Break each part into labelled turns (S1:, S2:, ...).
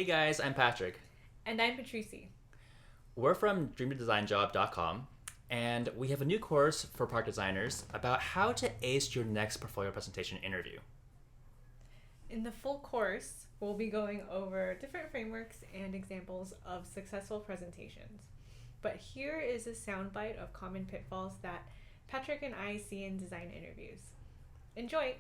S1: Hey guys, I'm Patrick.
S2: And I'm Patrici.
S1: We're from dreamtodesignjob.com, and we have a new course for product designers about how to ace your next portfolio presentation interview.
S2: In the full course, we'll be going over different frameworks and examples of successful presentations. But here is a soundbite of common pitfalls that Patrick and I see in design interviews. Enjoy!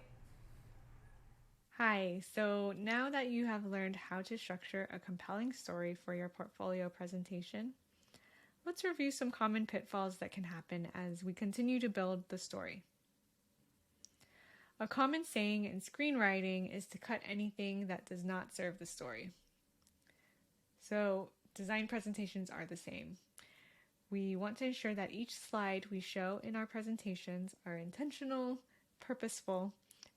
S2: Hi, so now that you have learned how to structure a compelling story for your portfolio presentation, let's review some common pitfalls that can happen as we continue to build the story. A common saying in screenwriting is to cut anything that does not serve the story. So, design presentations are the same. We want to ensure that each slide we show in our presentations are intentional, purposeful,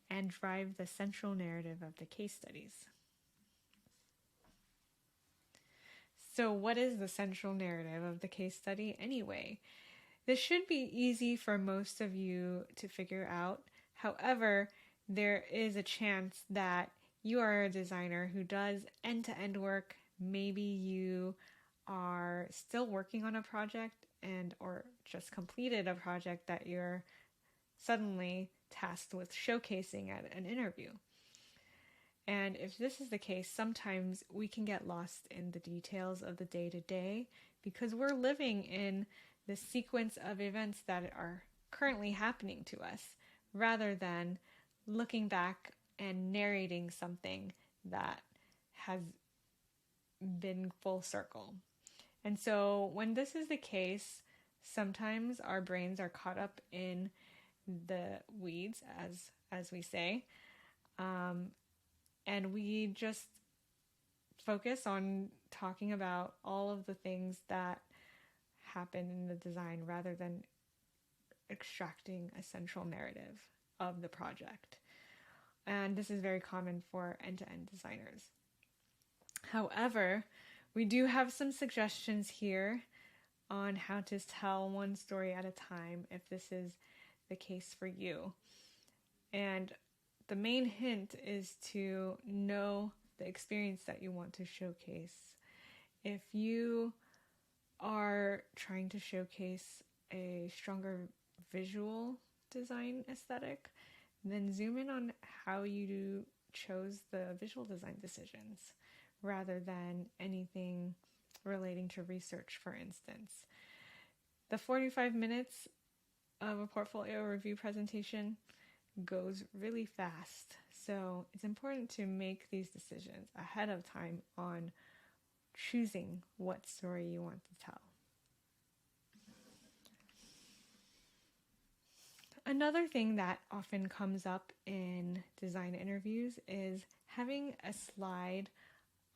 S2: and drive the central narrative of the case studies. So, what is the central narrative of the case study anyway? This should be easy for most of you to figure out. However, there is a chance that you are a designer who does end-to-end work. Maybe you are still working on a project or just completed a project that you're suddenly tasked with showcasing at an interview. And if this is the case, sometimes we can get lost in the details of the day-to-day because we're living in the sequence of events that are currently happening to us, rather than looking back and narrating something that has been full circle. And so when this is the case, sometimes our brains are caught up in the weeds, as we say, and we just focus on talking about all of the things that happen in the design rather than extracting a central narrative of the project. And this is very common for end-to-end designers. However, we do have some suggestions here on how to tell one story at a time if this is the case for you. And the main hint is to know the experience that you want to showcase. If you are trying to showcase a stronger visual design aesthetic, then zoom in on how you chose the visual design decisions rather than anything relating to research, for instance. The 45 minutes of a portfolio review presentation goes really fast, so it's important to make these decisions ahead of time on choosing what story you want to tell. Another thing that often comes up in design interviews is having a slide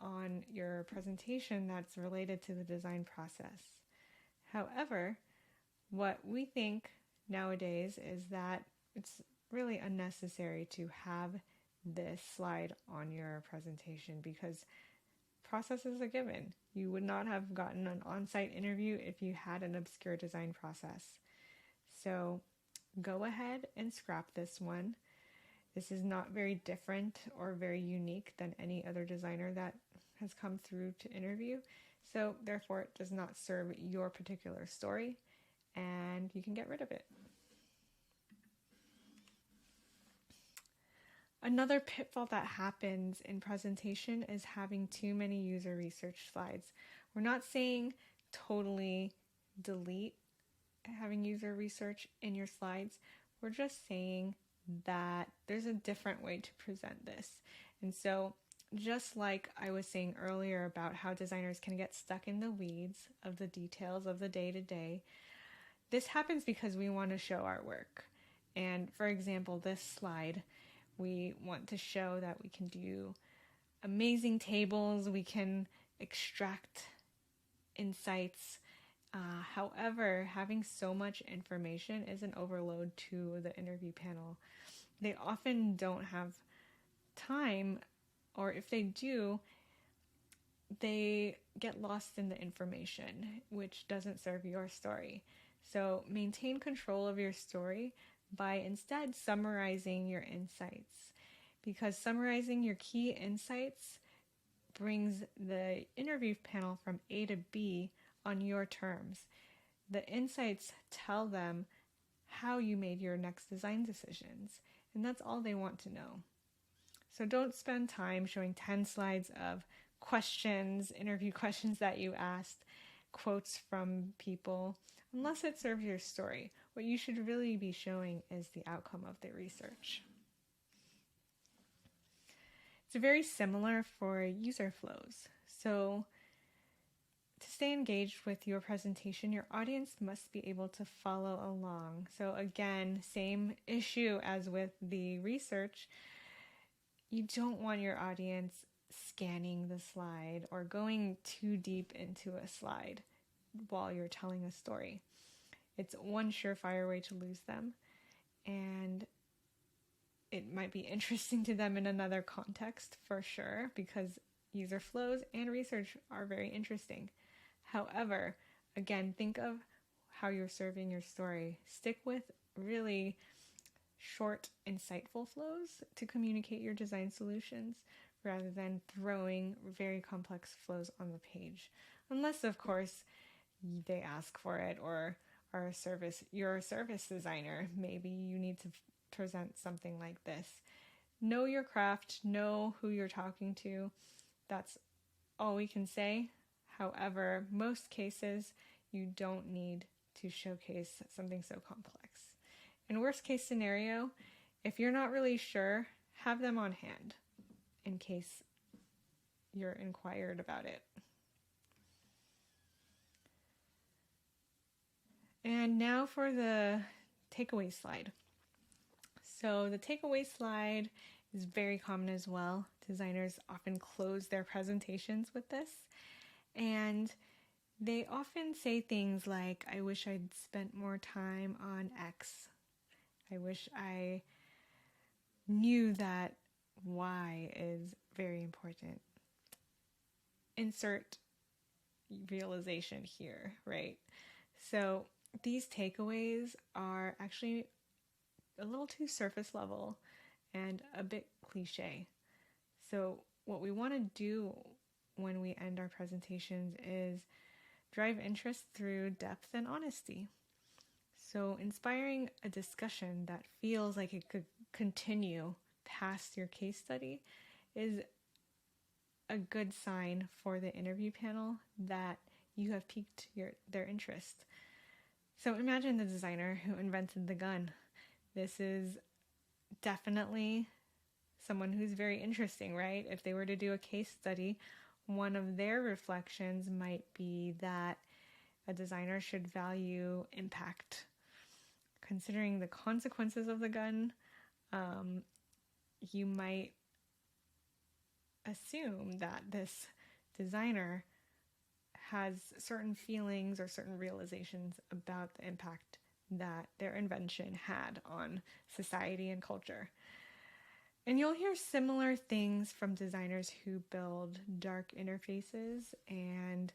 S2: on your presentation that's related to the design process. However, what we think nowadays is that it's really unnecessary to have this slide on your presentation because process is a given. You would not have gotten an on-site interview if you had an obscure design process. So go ahead and scrap this one. This is not very different or very unique than any other designer that has come through to interview. So therefore, it does not serve your particular story, and you can get rid of it. Another pitfall that happens in presentation is having too many user research slides. We're not saying totally delete having user research in your slides. We're just saying that there's a different way to present this. And so just like I was saying earlier about how designers can get stuck in the weeds of the details of the day-to-day, this happens because we want to show our work. And for example, this slide, we want to show that we can do amazing tables, we can extract insights. However, having so much information is an overload to the interview panel. They often don't have time, or if they do, they get lost in the information, which doesn't serve your story. So maintain control of your story by instead summarizing your insights, because summarizing your key insights brings the interview panel from A to B on your terms. The insights tell them how you made your next design decisions, and that's all they want to know. So don't spend time showing 10 slides of questions, interview questions that you asked, quotes from people, unless it serves your story. What you should really be showing is the outcome of the research. It's very similar for user flows. So to stay engaged with your presentation, your audience must be able to follow along. So again, same issue as with the research. You don't want your audience scanning the slide or going too deep into a slide while you're telling a story. It's one surefire way to lose them, and it might be interesting to them in another context for sure, because user flows and research are very interesting. However, again, think of how you're serving your story. Stick with really short, insightful flows to communicate your design solutions rather than throwing very complex flows on the page. Unless, of course, they ask for it or you're a service designer. Maybe you need to present something like this. Know your craft, know who you're talking to. That's all we can say. However, most cases, you don't need to showcase something so complex. In worst case scenario, if you're not really sure, have them on hand in case you're inquired about it. And now for the takeaway slide. So the takeaway slide is very common as well. Designers often close their presentations with this. And they often say things like, I wish I'd spent more time on X. I wish I knew that Y is very important. Insert realization here, right? So these takeaways are actually a little too surface level and a bit cliche. So what we want to do when we end our presentations is drive interest through depth and honesty. So inspiring a discussion that feels like it could continue past your case study is a good sign for the interview panel that you have piqued their interest. So imagine the designer who invented the gun. This is definitely someone who's very interesting, right? If they were to do a case study, one of their reflections might be that a designer should value impact. Considering the consequences of the gun, you might assume that this designer has certain feelings or certain realizations about the impact that their invention had on society and culture. And you'll hear similar things from designers who build dark interfaces and,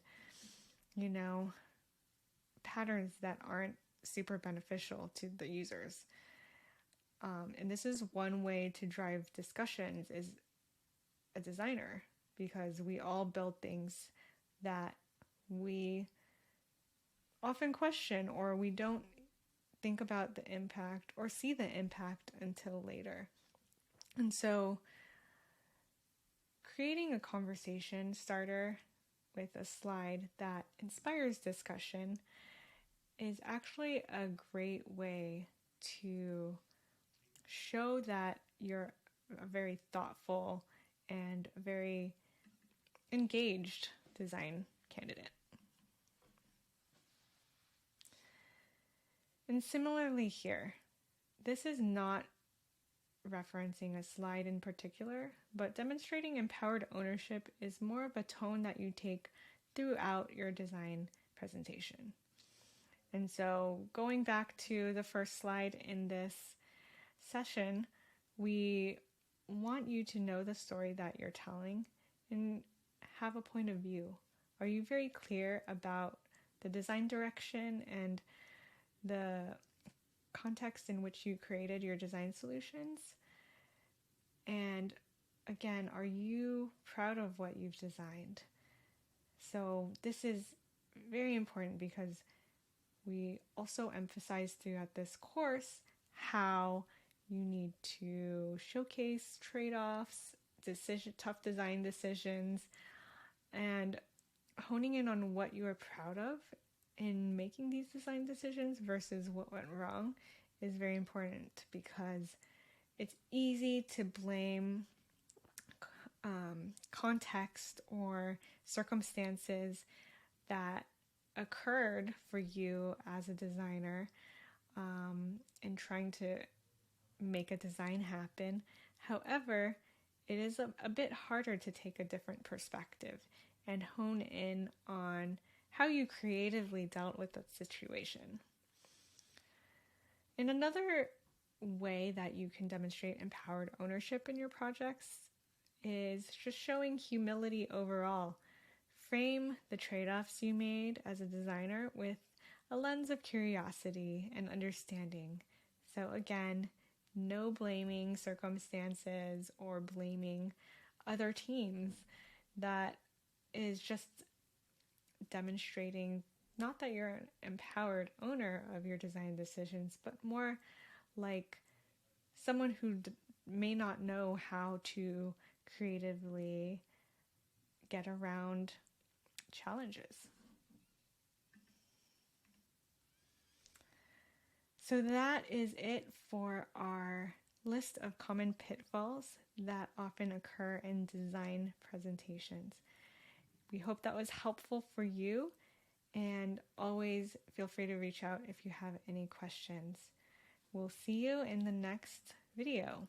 S2: patterns that aren't super beneficial to the users. And this is one way to drive discussions is a designer, because we all build things that we often question, or we don't think about the impact or see the impact until later. And so creating a conversation starter with a slide that inspires discussion is actually a great way to show that you're a very thoughtful and very engaged design candidate. And similarly here, this is not referencing a slide in particular, but demonstrating empowered ownership is more of a tone that you take throughout your design presentation. And so going back to the first slide in this session, we want you to know the story that you're telling and have a point of view. Are you very clear about the design direction and the context in which you created your design solutions? And again, are you proud of what you've designed? So this is very important because we also emphasize throughout this course how you need to showcase trade-offs, tough design decisions, and honing in on what you are proud of in making these design decisions versus what went wrong is very important, because it's easy to blame context or circumstances that occurred for you as a designer in trying to make a design happen. However, it is a bit harder to take a different perspective and hone in on how you creatively dealt with the situation. In another way that you can demonstrate empowered ownership in your projects is just showing humility overall. Frame the trade-offs you made as a designer with a lens of curiosity and understanding. So again, no blaming circumstances or blaming other teams. That is just demonstrating not that you're an empowered owner of your design decisions, but more like someone who may not know how to creatively get around challenges. So that is it for our list of common pitfalls that often occur in design presentations. We hope that was helpful for you, and always feel free to reach out if you have any questions. We'll see you in the next video.